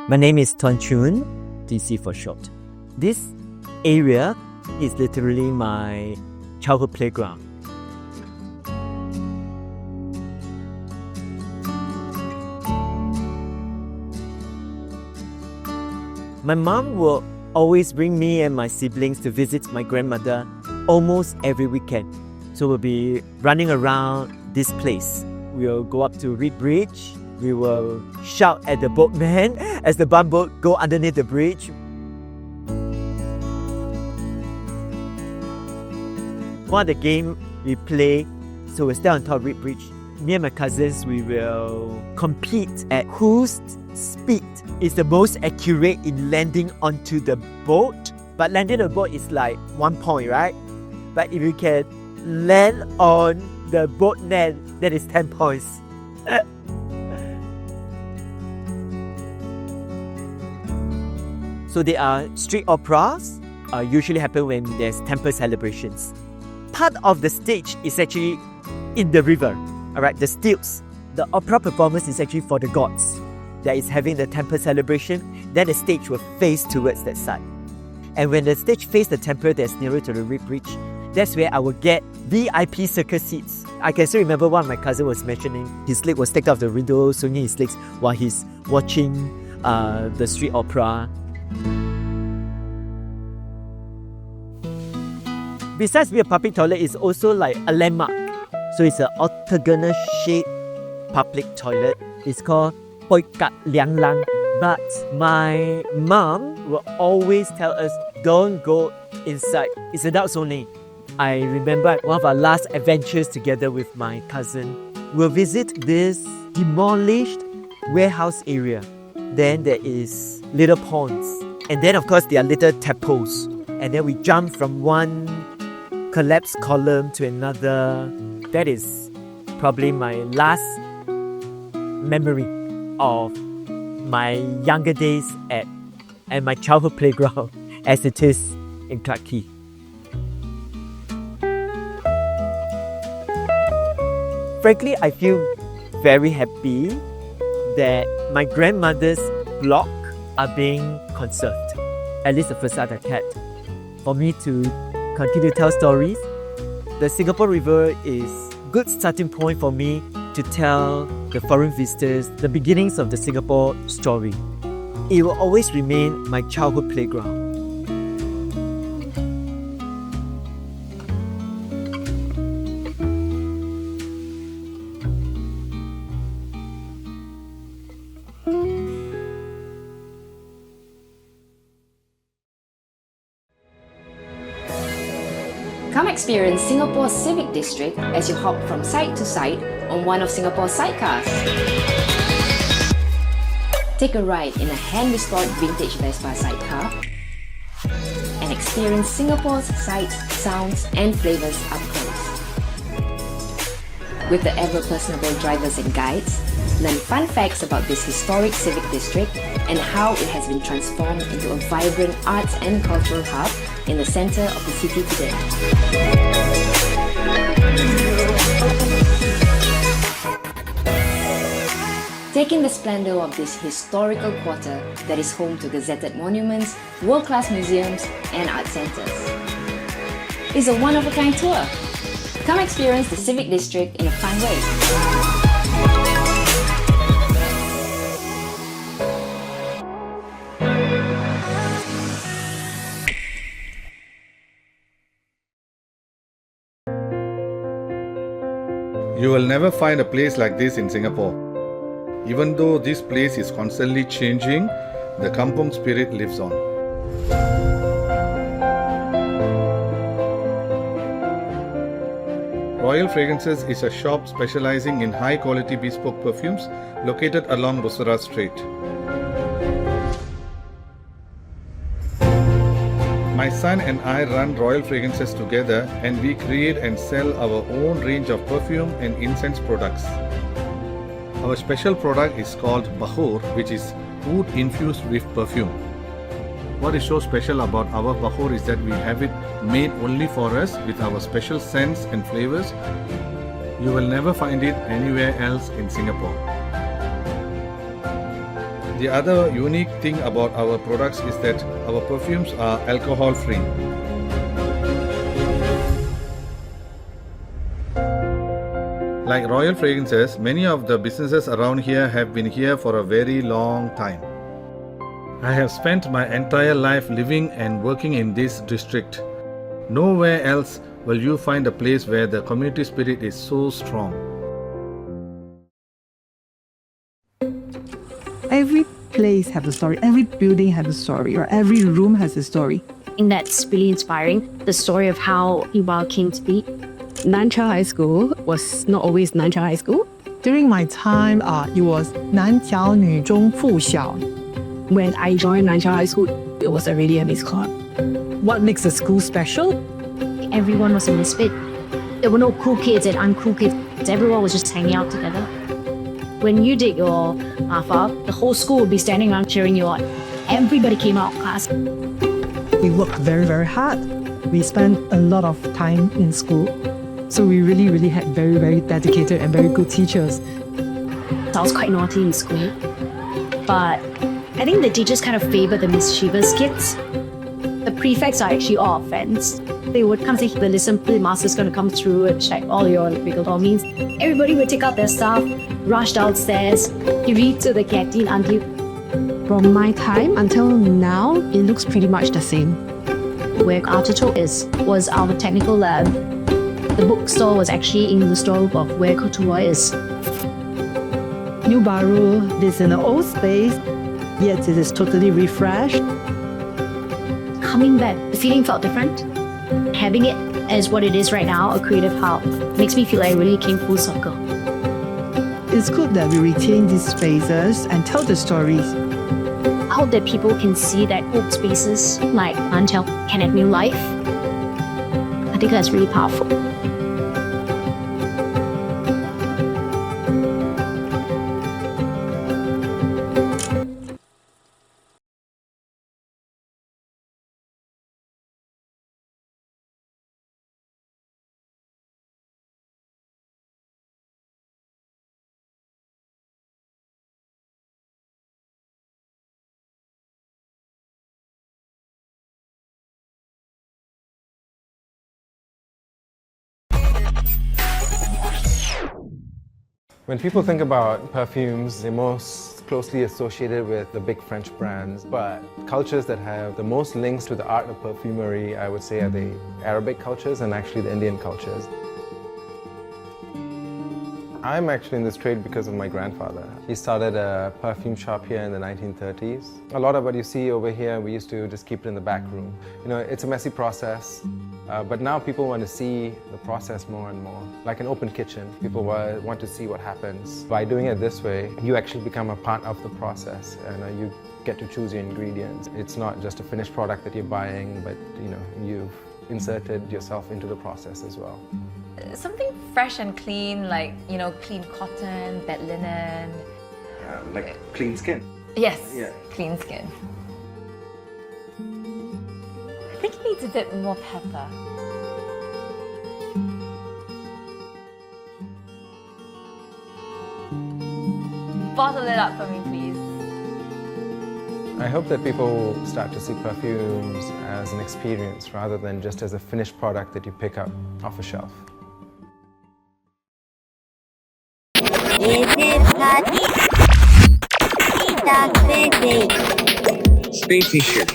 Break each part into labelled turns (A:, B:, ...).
A: My name is Tuan Chun, TC for short. This area is literally my childhood playground. My mom will always bring me and my siblings to visit my grandmother almost every weekend. So we'll be running around this place. We'll go up to Reed Bridge. We will shout at the boatman as the bumboat go underneath the bridge. One of the game we play, so we'll stay on top of Reed Bridge. Me and my cousins, we will compete at whose speed is the most accurate in landing onto the boat. But landing the boat is like 1 point, right? But if you can land on the boat net, that is 10 points. So there are street operas, usually happen when there's temple celebrations. Part of the stage is actually in the river, alright, the stilts. The opera performance is actually for the gods that is having the temple celebration. Then the stage will face towards that side. And when the stage faces the temple that's nearer to the Reed Bridge, that's where I will get VIP circus seats. I can still remember one of my cousin was mentioning his leg was taken off the window, swinging his legs while he's watching the street opera. Besides being a public toilet, it's also like a landmark. So it's an octagonal shaped public toilet. It's called Poi Kat Liang Lang. But my mom will always tell us, don't go inside. It's adults only. I remember one of our last adventures together with my cousin. We'll visit this demolished warehouse area. Then there is little ponds. And then of course there are little tadpoles. And then we jump from one collapsed column to another. That is probably my last memory of my younger days at my childhood playground as it is in Clarke Quay. Frankly, I feel very happy that my grandmother's block are being conserved. At least the facade I kept. For me to continue to tell stories, the Singapore River is a good starting point for me to tell the foreign visitors the beginnings of the Singapore story. It will always remain my childhood playground.
B: Come experience Singapore's Civic District as you hop from side to side on one of Singapore's sidecars. Take a ride in a hand-restored vintage Vespa sidecar and experience Singapore's sights, sounds and flavours up close. With the ever-personable drivers and guides, learn fun facts about this historic civic district and how it has been transformed into a vibrant arts and cultural hub in the centre of the city today. Take in the splendour of this historical quarter that is home to gazetted monuments, world-class museums and art centres. It's a one-of-a-kind tour. Come experience the Civic District in a fun way.
C: You will never find a place like this in Singapore. Even though this place is constantly changing, the kampung spirit lives on. Royal Fragrances is a shop specializing in high-quality bespoke perfumes located along Bussorah Street. My son and I run Royal Fragrances together and we create and sell our own range of perfume and incense products. Our special product is called Bahur, which is wood infused with perfume. What is so special about our Bahur is that we have it made only for us with our special scents and flavors. You will never find it anywhere else in Singapore. The other unique thing about our products is that our perfumes are alcohol free. Like Royal Fragrances, many of the businesses around here have been here for a very long time. I have spent my entire life living and working in this district. Nowhere else will you find a place where the community spirit is so strong.
D: Every place has a story, every building has a story, or every room has a story.
E: And that's really inspiring. The story of how Iwa came to be.
F: Nancha High School was not always Nancha High School.
D: During my time, it was 南侨女中附小.
F: When I joined Nancha High School, it was already a mixed club.
D: What makes the school special?
E: Everyone was a misfit. There were no cool kids and uncool kids. Everyone was just hanging out together. When you did your alpha, the whole school would be standing around cheering you on. Everybody came out of class.
D: We worked very, very hard. We spent a lot of time in school. So we really had very, very dedicated and very good teachers.
E: I was quite naughty in school. But I think the teachers kind of favor the mischievous kids. The prefects are actually all friends. They would come say, listen, the master's going to come through and check all your all means. Everybody would take out their stuff, rush downstairs, give it to the canteen auntie.
F: From my time until now, it looks pretty much the same.
E: Where our tutor was our technical lab. The bookstore was actually in the store of where Couture is.
D: New Baru is in an old space, yet it is totally refreshed.
E: Coming back, the feeling felt different. Having it as what it is right now, a creative hub, makes me feel like I really came full circle.
D: It's good that we retain these spaces and tell the stories.
E: I hope that people can see that old spaces like Nantel can have new life. I think that's really powerful.
G: When people think about perfumes, they're most closely associated with the big French brands, but cultures that have the most links to the art of perfumery, I would say, are the Arabic cultures and actually the Indian cultures. I'm actually in this trade because of my grandfather. He started a perfume shop here in the 1930s. A lot of what you see over here, we used to just keep it in the back room. You know, it's a messy process, but now people want to see the process more and more. Like an open kitchen, people want to see what happens. By doing it this way, you actually become a part of the process, and you get to choose your ingredients. It's not just a finished product that you're buying, but you've inserted yourself into the process as well.
H: Something fresh and clean, like, clean cotton, bed linen.
I: Like clean skin.
H: Yes,
I: Yeah.
H: clean skin. I think it needs a bit more pepper. Bottle it up for me, please.
G: I hope that people start to see perfumes as an experience rather than just as a finished product that you pick up off a shelf.
I: Stay patient.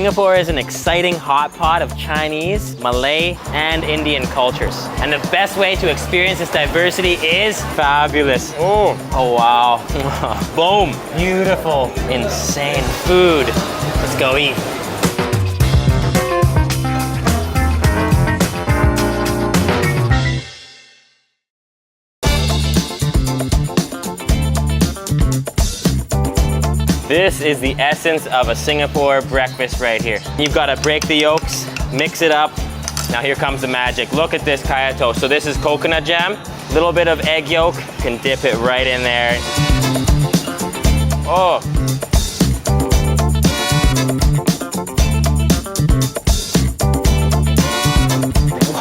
J: Singapore is an exciting hot pot of Chinese, Malay, and Indian cultures. And the best way to experience this diversity is fabulous. Oh wow. Boom. Beautiful, insane food. Let's go eat. This is the essence of a Singapore breakfast right here. You've got to break the yolks, mix it up. Now here comes the magic. Look at this kaya toast. So this is coconut jam, a little bit of egg yolk. You can dip it right in there. Oh.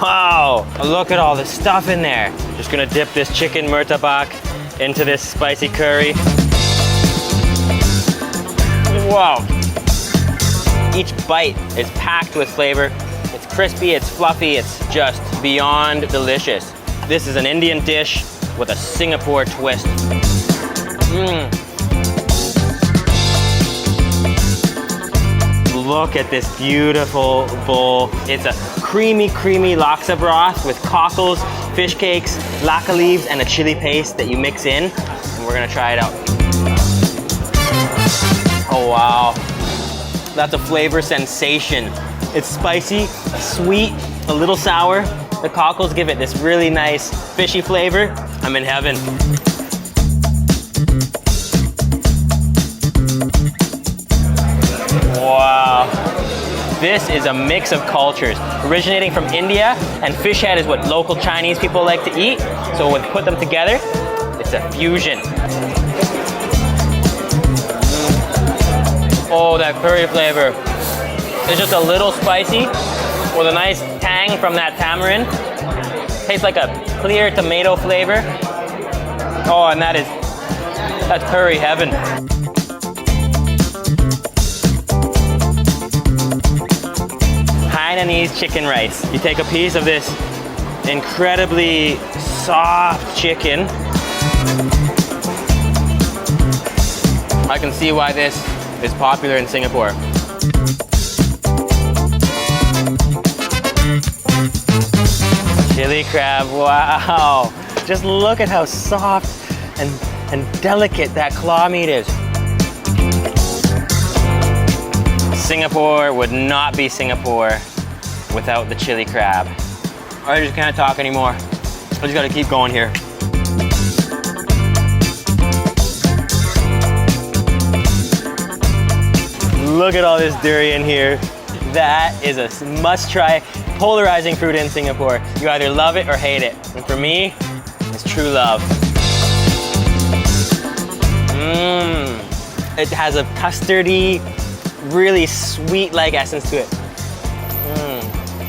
J: Wow, look at all the stuff in there. Just gonna dip this chicken murtabak into this spicy curry. Wow. Each bite is packed with flavor. It's crispy, it's fluffy, it's just beyond delicious. This is an Indian dish with a Singapore twist. Look at this beautiful bowl. It's a creamy laksa broth with cockles, fish cakes, laka leaves, and a chili paste that you mix in. And we're gonna try it out. Oh wow, that's a flavor sensation. It's spicy, sweet, a little sour. The cockles give it this really nice fishy flavor. I'm in heaven. Wow. This is a mix of cultures originating from India, and fish head is what local Chinese people like to eat. So when we put them together, it's a fusion. Oh, that curry flavor. It's just a little spicy with a nice tang from that tamarind. Tastes like a clear tomato flavor. Oh, and that's curry heaven. Hainanese chicken rice. You take a piece of this incredibly soft chicken. I can see why this is popular in Singapore. Chili crab, wow. Just look at how soft and delicate that claw meat is. Singapore would not be Singapore without the chili crab. I just can't talk anymore. I just gotta keep going here. Look at all this durian here. That is a must-try, polarizing fruit in Singapore. You either love it or hate it. And for me, it's true love. It has a custardy, really sweet-like essence to it.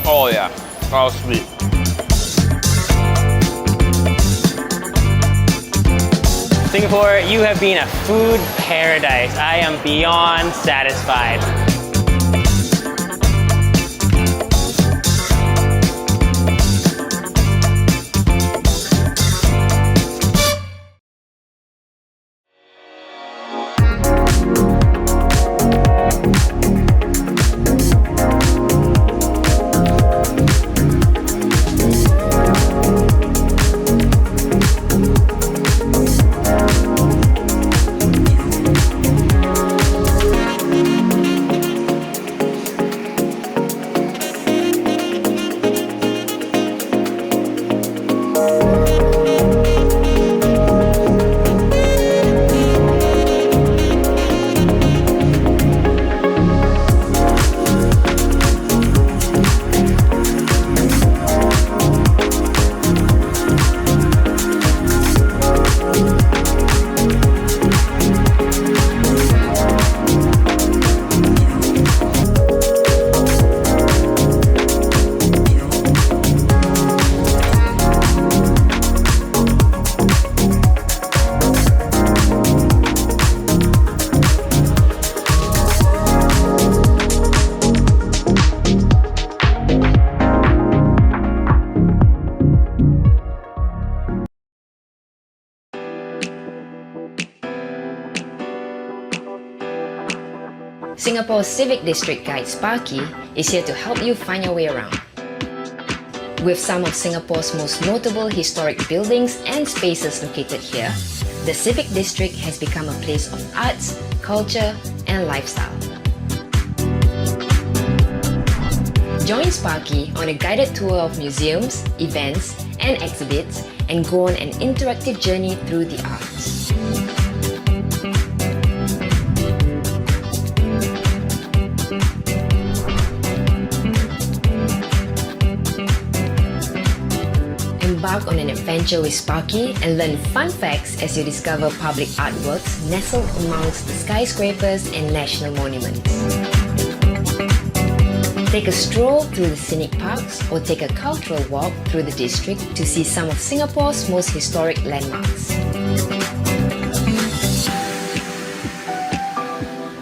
J: Oh yeah, all sweet. Singapore, you have been a food paradise. I am beyond satisfied.
B: Singapore's Civic District Guide Sparky is here to help you find your way around. With some of Singapore's most notable historic buildings and spaces located here, the Civic District has become a place of arts, culture, and lifestyle. Join Sparky on a guided tour of museums, events, and exhibits, and go on an interactive journey through the arts. Embark on an adventure with Sparky and learn fun facts as you discover public artworks nestled amongst the skyscrapers and national monuments. Take a stroll through the scenic parks or take a cultural walk through the district to see some of Singapore's most historic landmarks.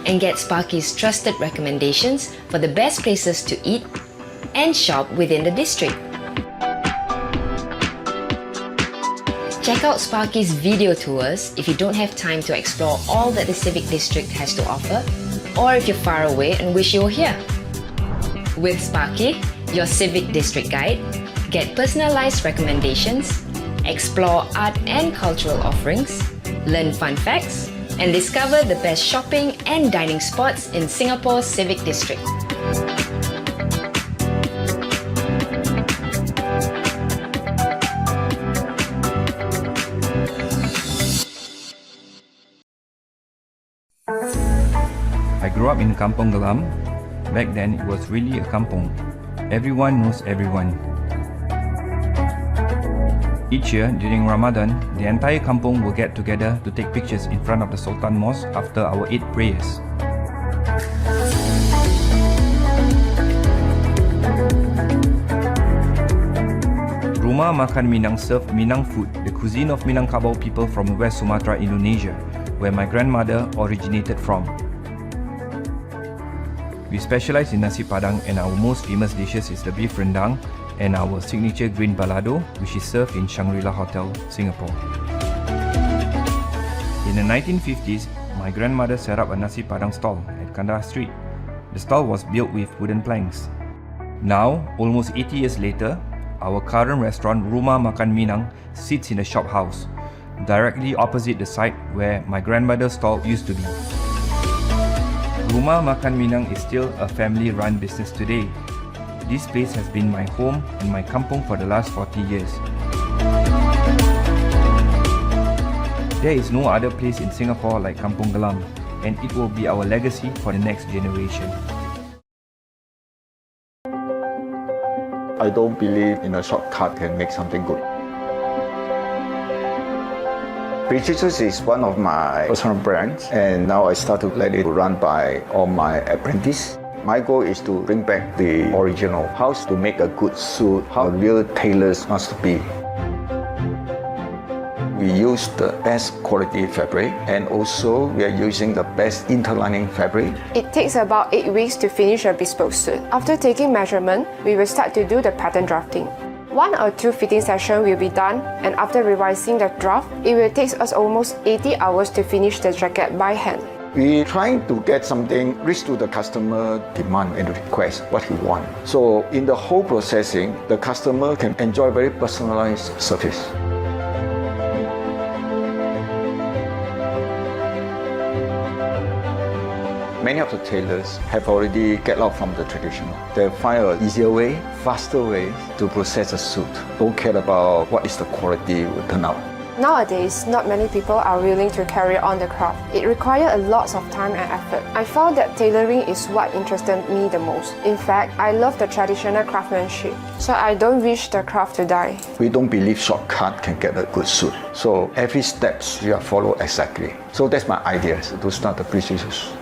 B: And get Sparky's trusted recommendations for the best places to eat and shop within the district. Check out Sparky's video tours if you don't have time to explore all that the Civic District has to offer, or if you're far away and wish you were here. With Sparky, your Civic District Guide, get personalized recommendations, explore art and cultural offerings, learn fun facts, and discover the best shopping and dining spots in Singapore's Civic District.
K: I grew up in Kampong Gelam. Back then, it was really a kampong. Everyone knows everyone. Each year, during Ramadan, the entire kampong will get together to take pictures in front of the Sultan Mosque after our 8 prayers. Rumah Makan Minang served Minang food, the cuisine of Minangkabau people from West Sumatra, Indonesia, where my grandmother originated from. We specialize in nasi padang, and our most famous dishes is the beef rendang and our signature green balado, which is served in Shangri-La Hotel, Singapore. In the 1950s, my grandmother set up a nasi padang stall at Kandahar Street. The stall was built with wooden planks. Now, almost 80 years later, our current restaurant Rumah Makan Minang sits in a shop house, directly opposite the site where my grandmother's stall used to be. Rumah Makan Minang is still a family-run business today. This place has been my home and my kampong for the last 40 years. There is no other place in Singapore like Kampong Gelam, and it will be our legacy for the next generation.
L: I don't believe in a shortcut can make something good. Precious is one of my personal brands, and now I start to let it run by all my apprentices. My goal is to bring back the original, how to make a good suit, how real tailors must be. We use the best quality fabric, and also we are using the best interlining fabric.
M: It takes about 8 weeks to finish a bespoke suit. After taking measurement, we will start to do the pattern drafting. 1 or 2 fitting sessions will be done, and after revising the draft, it will take us almost 80 hours to finish the jacket by hand.
L: We're trying to get something reach to the customer demand and request what he wants. So in the whole processing, the customer can enjoy very personalized service. Many of the tailors have already get out from the traditional. They find an easier way, faster way to process a suit. Don't care about what is the quality will turn out.
M: Nowadays, not many people are willing to carry on the craft. It requires a lot of time and effort. I found that tailoring is what interested me the most. In fact, I love the traditional craftsmanship, so I don't wish the craft to die.
L: We don't believe shortcut can get a good suit. So every steps we are follow exactly. So that's my idea to start the precious.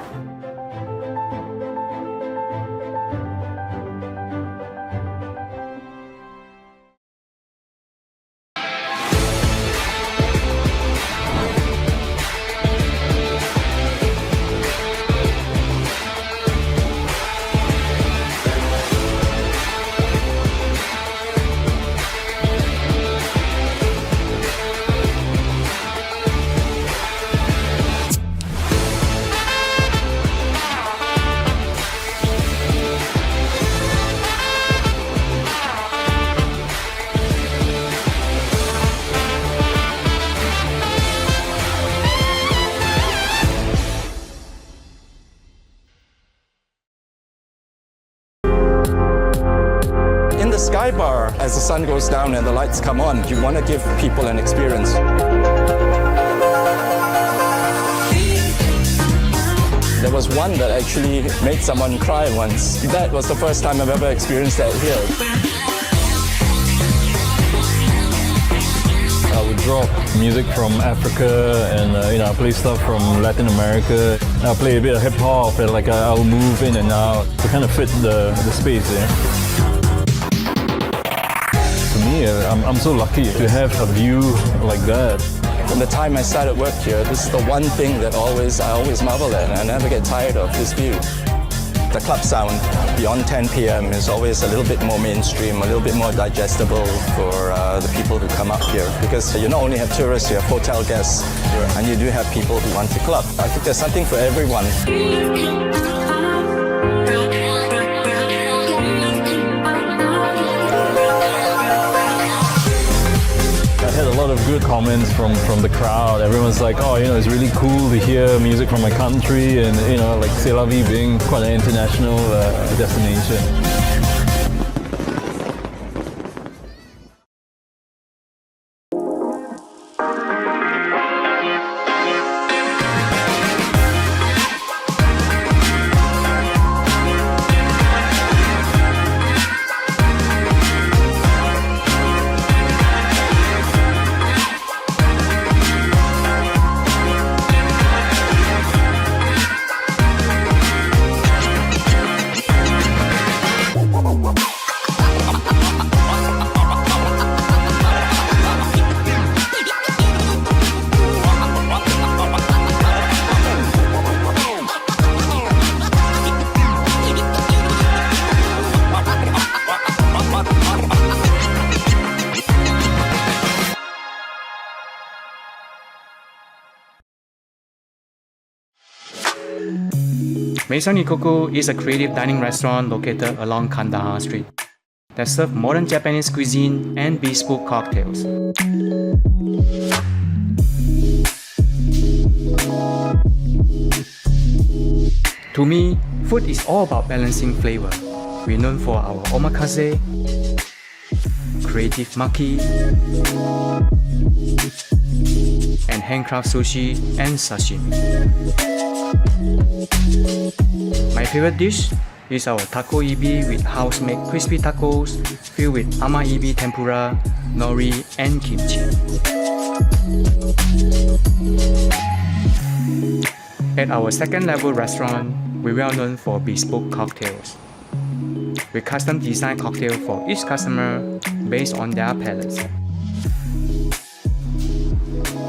N: the sun goes down and the lights come on. You want to give people an experience. There was one that actually made someone cry once. That was the first time I've ever experienced that here.
O: I would drop music from Africa and I play stuff from Latin America. I play a bit of hip hop and I'll move in and out to kind of fit the space there. To me, I'm so lucky to have a view like that.
N: From the time I started work here, this is the one thing that I always marvel at, and I never get tired of this view. The club sound beyond 10 p.m. is always a little bit more mainstream, a little bit more digestible for the people who come up here. Because you not only have tourists, you have hotel guests, and you do have people who want to club. I think there's something for everyone.
O: I had a lot of good comments from the crowd. Everyone's like, oh, it's really cool to hear music from my country, and like C'est La Vie being quite an international destination.
P: Maison Ikoku is a creative dining restaurant located along Kandahar Street that serves modern Japanese cuisine and bespoke cocktails. To me, food is all about balancing flavor. We're known for our omakase, creative maki, and handcraft sushi and sashimi. My favorite dish is our taco ibi with house-made crispy tacos filled with ama-ibi tempura, nori, and kimchi. At our second-level restaurant, we're well known for bespoke cocktails. We custom design cocktails for each customer based on their palates.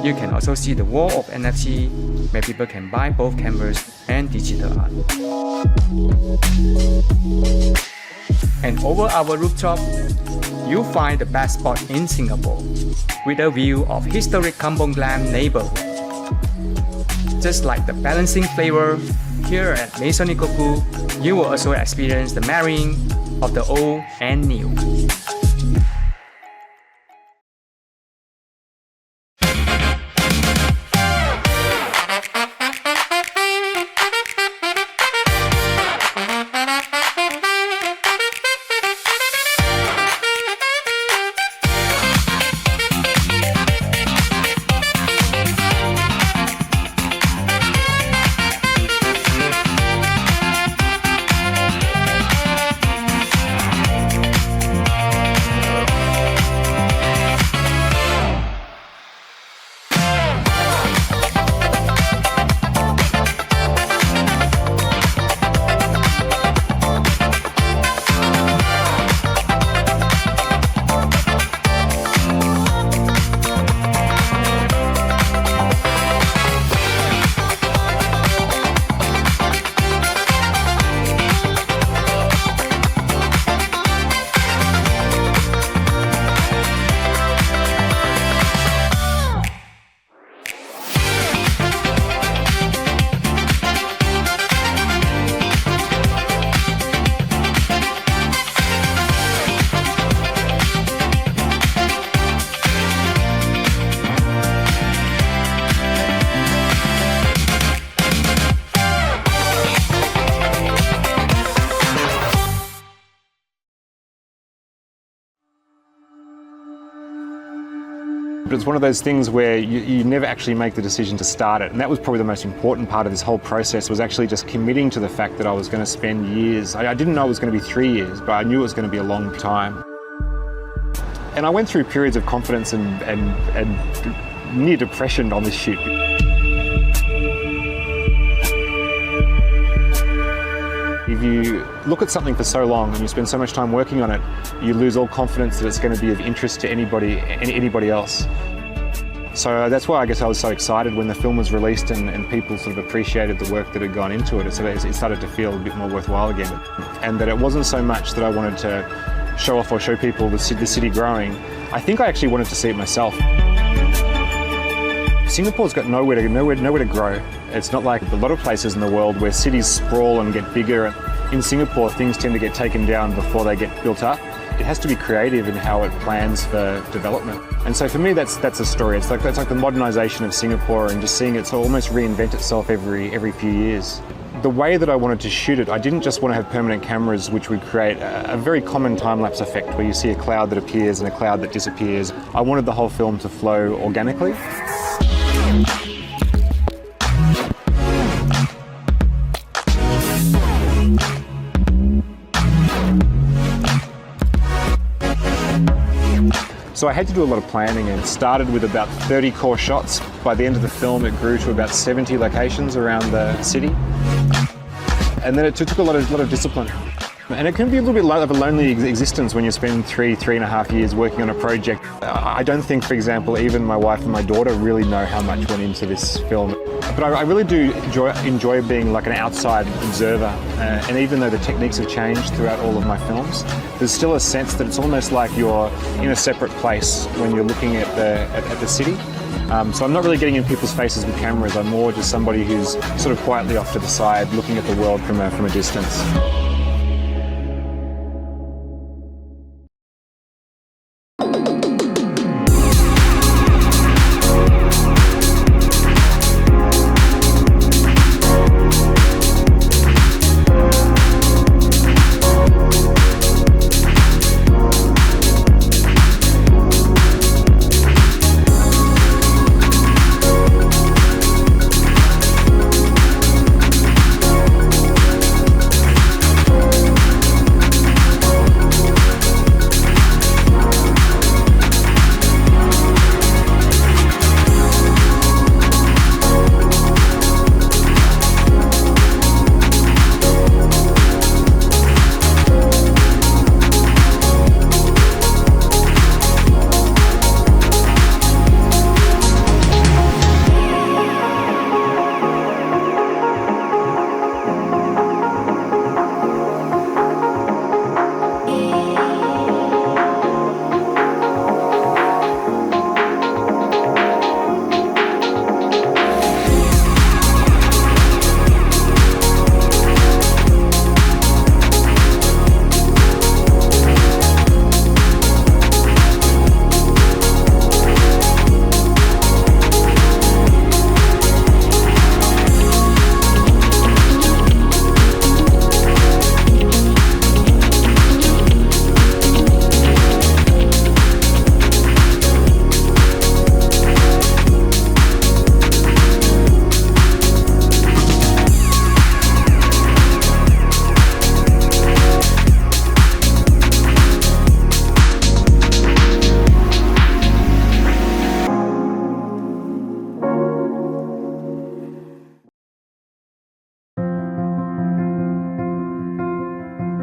P: You can also see the wall of NFT where people can buy both canvas and digital art. And over our rooftop, you'll find the best spot in Singapore with a view of historic Kampong Glam neighborhood. Just like the balancing flavor, here at Maison Ikoku, you will also experience the marrying of the old and new.
Q: But it's one of those things where you never actually make the decision to start it. And that was probably the most important part of this whole process, was actually just committing to the fact that I was going to spend years. I didn't know it was going to be 3 years, but I knew it was going to be a long time. And I went through periods of confidence and near depression on this shoot. If you look at something for so long and you spend so much time working on it, you lose all confidence that it's going to be of interest to anybody else. So that's why I guess I was so excited when the film was released and people sort of appreciated the work that had gone into it. So it started to feel a bit more worthwhile again. And that it wasn't so much that I wanted to show off or show people the city growing. I think I actually wanted to see it myself. Singapore's got nowhere to grow. It's not like a lot of places in the world where cities sprawl and get bigger. In Singapore, things tend to get taken down before they get built up. It has to be creative in how it plans for development. And so for me, that's a story. It's like the modernisation of Singapore and just seeing it almost reinvent itself every few years. The way that I wanted to shoot it, I didn't just want to have permanent cameras which would create a very common time-lapse effect where you see a cloud that appears and a cloud that disappears. I wanted the whole film to flow organically. So I had to do a lot of planning, and it started with about 30 core shots. By the end of the film, it grew to about 70 locations around the city. And then it took a lot of discipline. And it can be a little bit of a lonely existence when you spend 3.5 years working on a project. I don't think, for example, even my wife and my daughter really know how much went into this film. But I really do enjoy being like an outside observer. And even though the techniques have changed throughout all of my films, there's still a sense that it's almost like you're in a separate place when you're looking at the city. So I'm not really getting in people's faces with cameras. I'm more just somebody who's sort of quietly off to the side, looking at the world from a distance.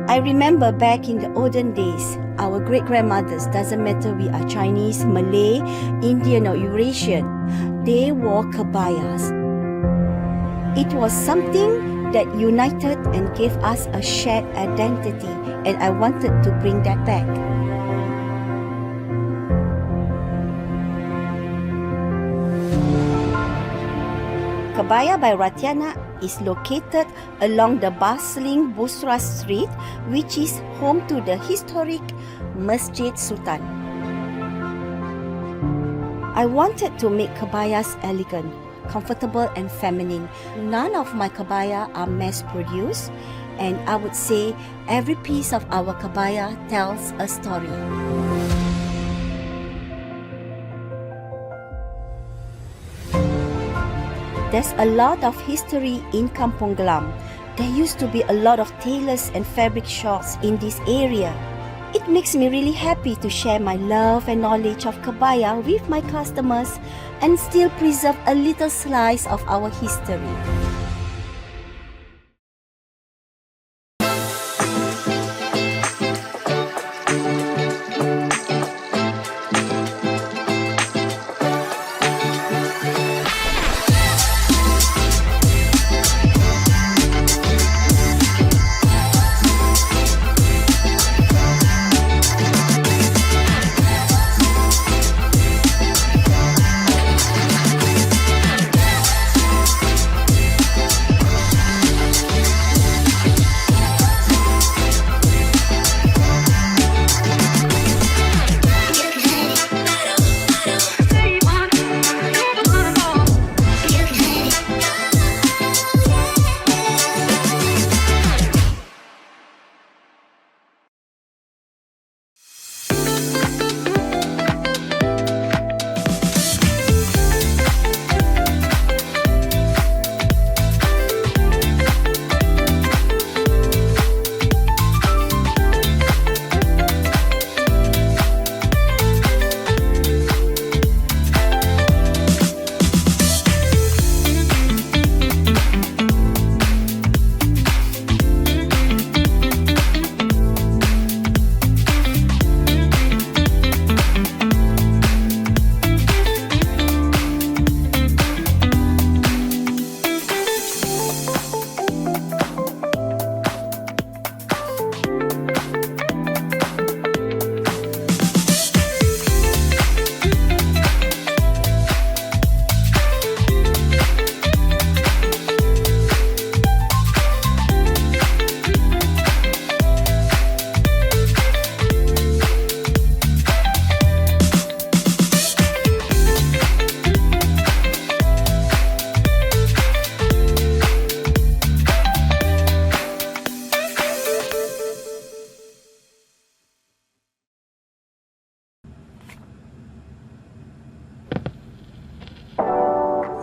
R: I remember back in the olden days, our great-grandmothers, doesn't matter we are Chinese, Malay, Indian or Eurasian, they wore kebayas. It was something that united and gave us a shared identity, and I wanted to bring that back. Kebaya by Ratiana is located along the bustling Busra Street, which is home to the historic Masjid Sultan. I wanted to make kebayas elegant, comfortable and feminine. None of my kebaya are mass-produced, and I would say every piece of our kebaya tells a story. there's a lot of history in Kampong Glam. There used to be a lot of tailors and fabric shops in this area. It makes me really happy to share my love and knowledge of Kabaya with my customers and still preserve a little slice of our history.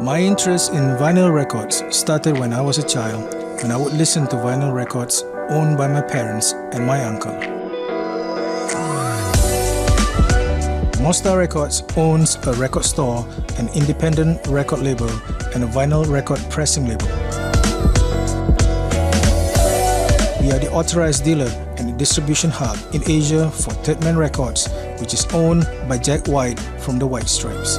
S: My interest in vinyl records started when I was a child, when I would listen to vinyl records owned by my parents and my uncle. Mostar Records owns a record store, an independent record label, and a vinyl record pressing label. We are the authorized dealer and the distribution hub in Asia for Third Man Records, which is owned by Jack White from the White Stripes.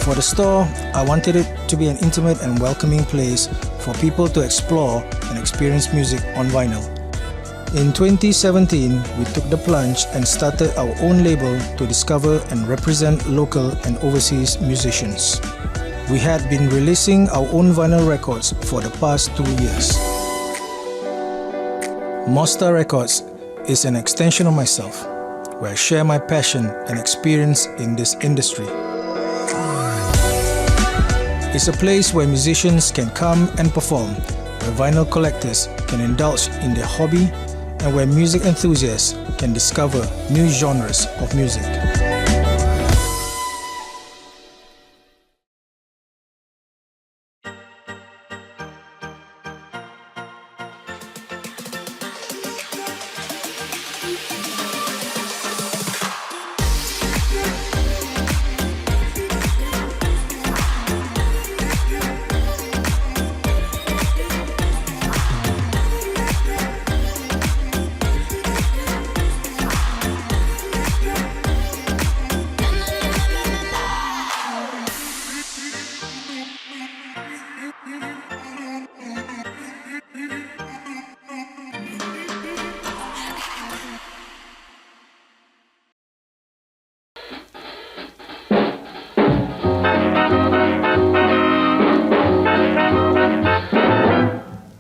S: For the store, I wanted it to be an intimate and welcoming place for people to explore and experience music on vinyl. In 2017, we took the plunge and started our own label to discover and represent local and overseas musicians. We had been releasing our own vinyl records for the past 2 years. Mostar Records is an extension of myself, where I share my passion and experience in this industry. It's a place where musicians can come and perform, where vinyl collectors can indulge in their hobby, and where music enthusiasts can discover new genres of music.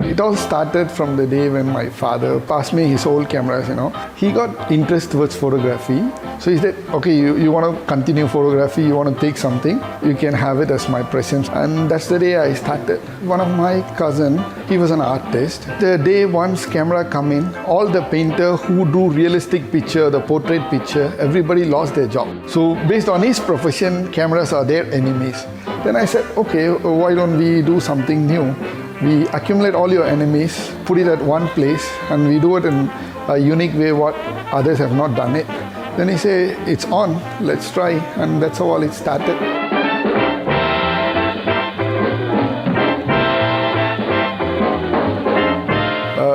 T: It all started from the day when my father passed me his old cameras, He got interest towards photography. So he said, okay, you want to continue photography, you want to take something, you can have it as my present. And that's the day I started. One of my cousin, he was an artist. The day once camera come in, all the painter who do realistic picture, the portrait picture, everybody lost their job. So based on his profession, cameras are their enemies. Then I said, okay, why don't we do something new? We accumulate all your enemies, put it at one place, and we do it in a unique way what others have not done it. Then he said, it's on, let's try, and that's how all it started.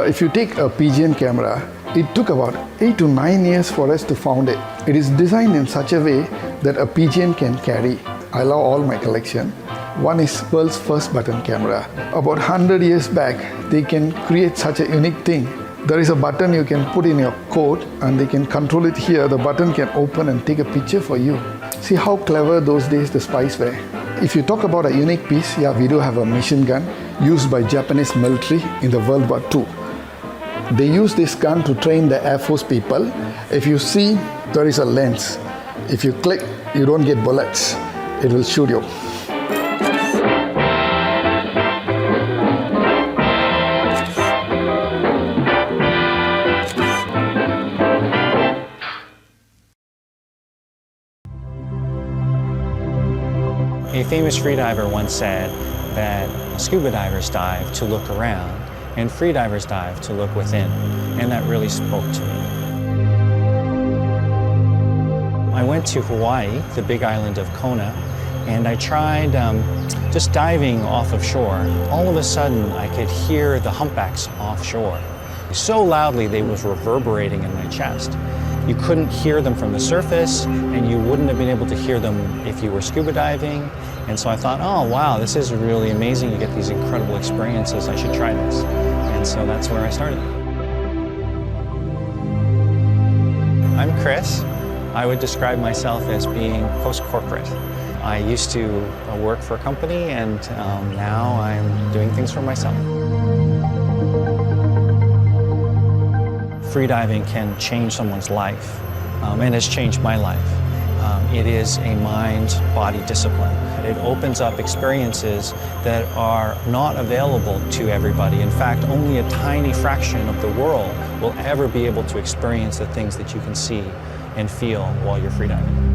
T: If you take a pigeon camera, it took about 8 to 9 years for us to found it. It is designed in such a way that a pigeon can carry. I love all my collection. One is world's first button camera. About 100 years back, they can create such a unique thing. There is a button you can put in your coat and they can control it here. The button can open and take a picture for you. See how clever those days the spies were. If you talk about a unique piece, yeah, we do have a machine gun used by Japanese military in the World War II. They use this gun to train the Air Force people. If you see, there is a lens. If you click, you don't get bullets. It will shoot you.
U: A famous freediver once said that scuba divers dive to look around and freedivers dive to look within, and that really spoke to me. I went to Hawaii, the big island of Kona, and I tried just diving off of shore. All of a sudden, I could hear the humpbacks offshore. So loudly, they was reverberating in my chest. You couldn't hear them from the surface, and you wouldn't have been able to hear them if you were scuba diving. And so I thought, oh wow, this is really amazing. You get these incredible experiences. I should try this. And so that's where I started. I'm Chris. I would describe myself as being post-corporate. I used to work for a company, and now I'm doing things for myself. Freediving can change someone's life, and has changed my life. It is a mind-body discipline. It opens up experiences that are not available to everybody. In fact, only a tiny fraction of the world will ever be able to experience the things that you can see and feel while you're freediving.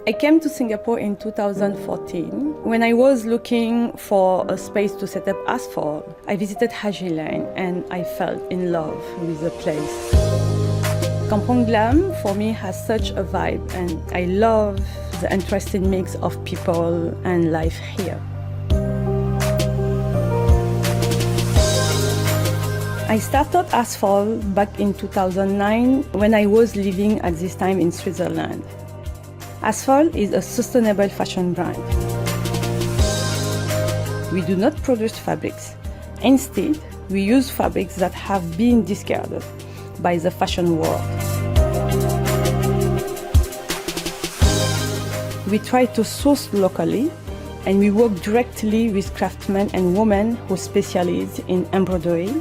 A: I came to Singapore in 2014. When I was looking for a space to set up asphalt, I visited Haji Lane and I fell in love with the place. Kampong Glam for me has such a vibe and I love the interesting mix of people and life here. I started Asphalt back in 2009 when I was living at this time in Switzerland. Asphalt is a sustainable fashion brand. We do not produce fabrics. Instead, we use fabrics that have been discarded by the fashion world. We try to source locally and we work directly with craftsmen and women who specialize in embroidery,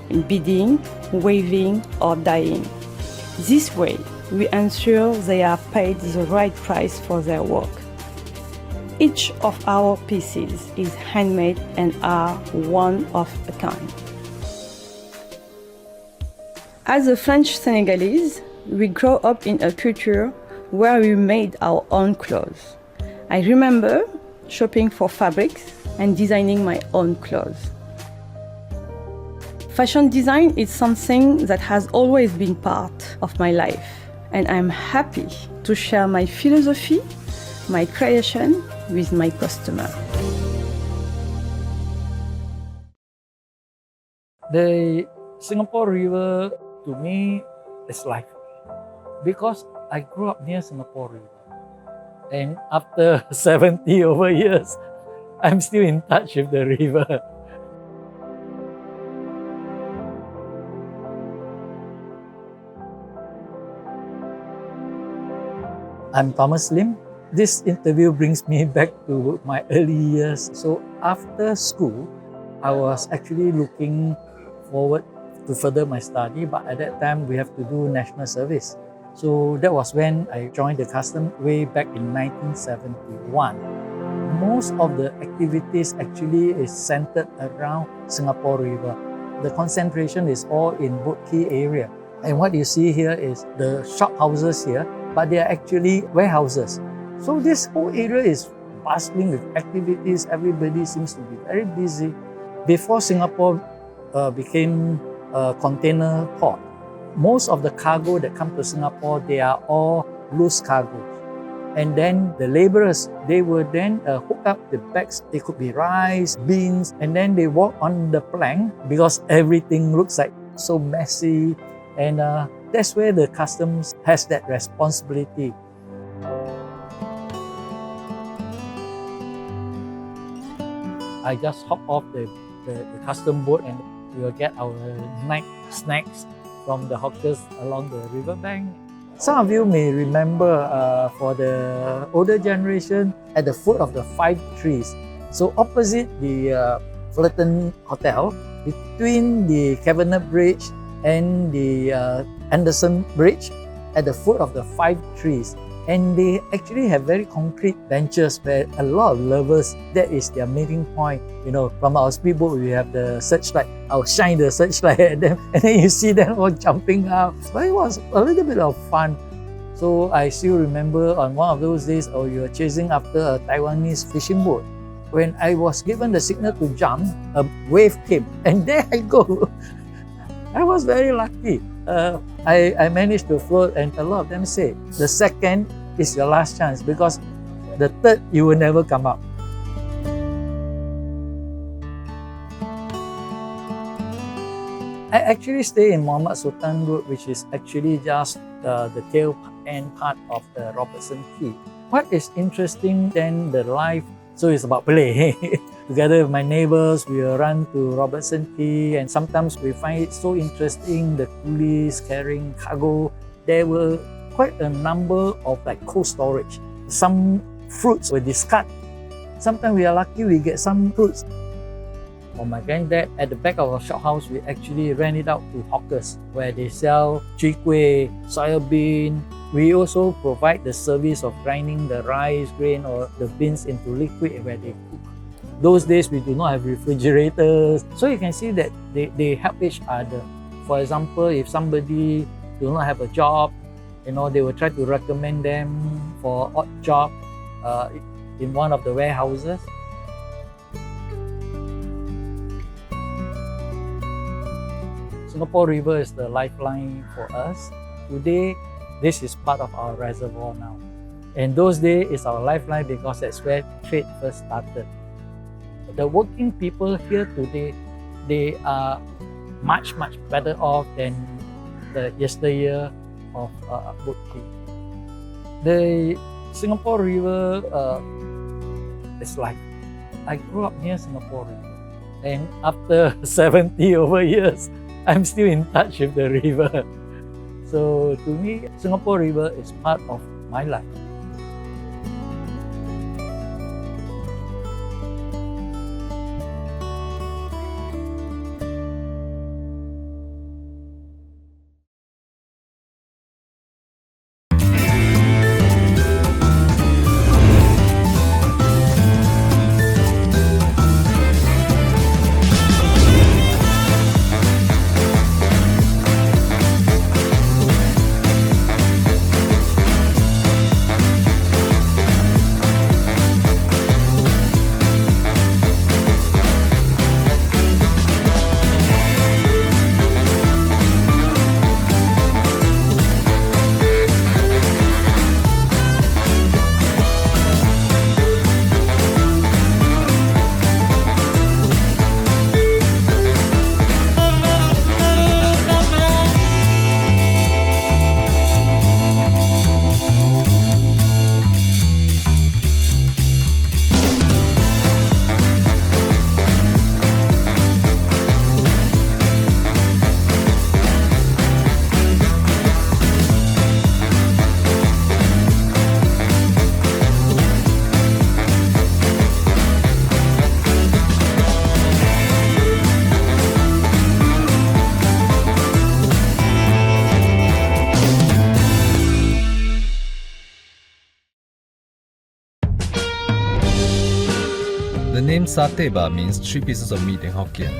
A: in beading, weaving or dyeing. This way, we ensure they are paid the right price for their work. Each of our pieces is handmade and are one of a kind. As a French Senegalese, we grew up in a culture where we made our own clothes. I remember shopping for fabrics and designing my own clothes. Fashion design is something that has always been part of my life. And I'm happy to share my philosophy, my creation with my customer.
V: The Singapore River to me is life because I grew up near Singapore River. And after 70 over years, I'm still in touch with the river. I'm Thomas Lim. This interview brings me back to my early years. So after school, I was actually looking forward to further my study, but at that time we have to do national service. So that was when I joined the custom way back in 1971. Most of the activities actually is centered around Singapore River. The concentration is all in Boat Quay area. And what you see here is the shop houses here, but they are actually warehouses. So this whole area is bustling with activities. Everybody seems to be very busy. Before Singapore became a container port, most of the cargo that come to Singapore, they are all loose cargoes. And then the laborers, they would then hook up the bags. It could be rice, beans, and then they walk on the plank because everything looks like so messy. And that's where the customs has that responsibility. I just hop off the custom boat and we will get our night snacks from the hawkers along the riverbank. Some of you may remember for the older generation at the foot of the 5 trees. So opposite the Fullerton Hotel, between the Cabinet Bridge and the Anderson Bridge, at the foot of the 5 trees. And they actually have very concrete benches where a lot of lovers, that is their meeting point. You know, from our speedboat, we have the searchlight. I'll shine the searchlight at them, and then you see them all jumping out. But it was a little bit of fun. So I still remember on one of those days, you were chasing after a Taiwanese fishing boat. When I was given the signal to jump, a wave came, and there I go. I was very lucky. I managed to float, and a lot of them say the second is your last chance because the third you will never come up. I actually stay in Muhammad Sultan Road, which is actually just the tail end part of the Robertson Quay. What is interesting then the life, so it's about play. Together with my neighbors, we will run to Robertson Quay, and sometimes we find it so interesting, the coolies carrying cargo. There were quite a number of like cold storage. Some fruits were discarded. Sometimes we are lucky we get some fruits. For my granddad, at the back of our shop house, we actually rent it out to hawkers where they sell chwee kueh, soya bean. We also provide the service of grinding the rice, grain or the beans into liquid where they cook. Those days, we do not have refrigerators. So you can see that they help each other. For example, if somebody do not have a job, They will try to recommend them for odd job in one of the warehouses. Singapore River is the lifeline for us. Today, this is part of our reservoir now. And those days is our lifeline because that's where trade first started. The working people here today, they are much better off than the yesteryear of boat quay. The Singapore River is like, I grew up near Singapore River, and after 70 over years, I'm still in touch with the river. So to me, Singapore River is part of my life.
C: The name satay ba means 3 pieces of meat in Hokkien.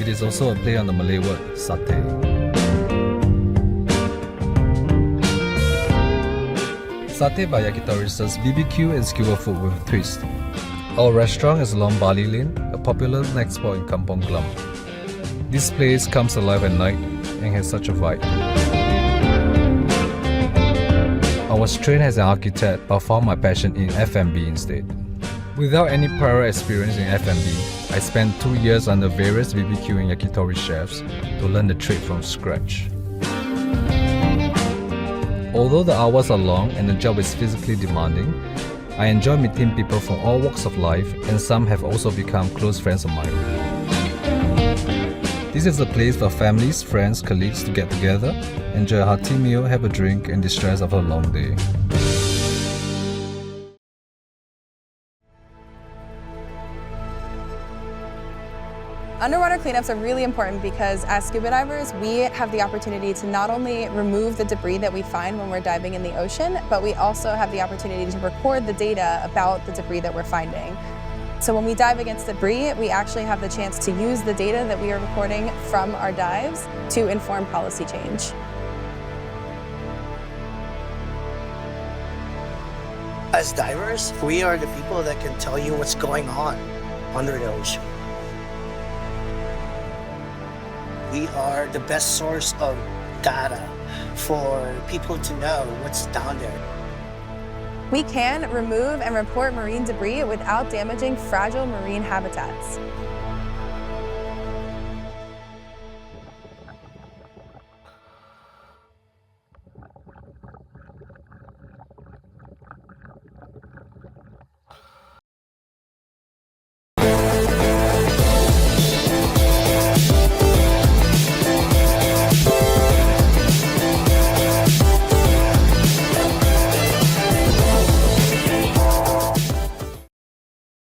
C: It is also a play on the Malay word satay. Satay by Yakitori serves BBQ and skewer food with a twist. Our restaurant is along Bali Lane, a popular night spot in Kampong Glam. This place comes alive at night and has such a vibe. I was trained as an architect but found my passion in F&B instead. Without any prior experience in F&B, I spent 2 years under various BBQ and yakitori chefs to learn the trade from scratch. Although the hours are long and the job is physically demanding, I enjoy meeting people from all walks of life, and some have also become close friends of mine. This is a place for families, friends, colleagues to get together, enjoy a hearty meal, have a drink, and distress after a long day.
F: Underwater cleanups are really important because as scuba divers, we have the opportunity to not only remove the debris that we find when we're diving in the ocean, but we also have the opportunity to record the data about the debris that we're finding. So when we dive against debris, we actually have the chance to use the data that we are recording from our dives to inform policy change.
W: As divers, we are the people that can tell you what's going on under the ocean. We are the best source of data for people to know what's down there.
F: We can remove and report marine debris without damaging fragile marine habitats.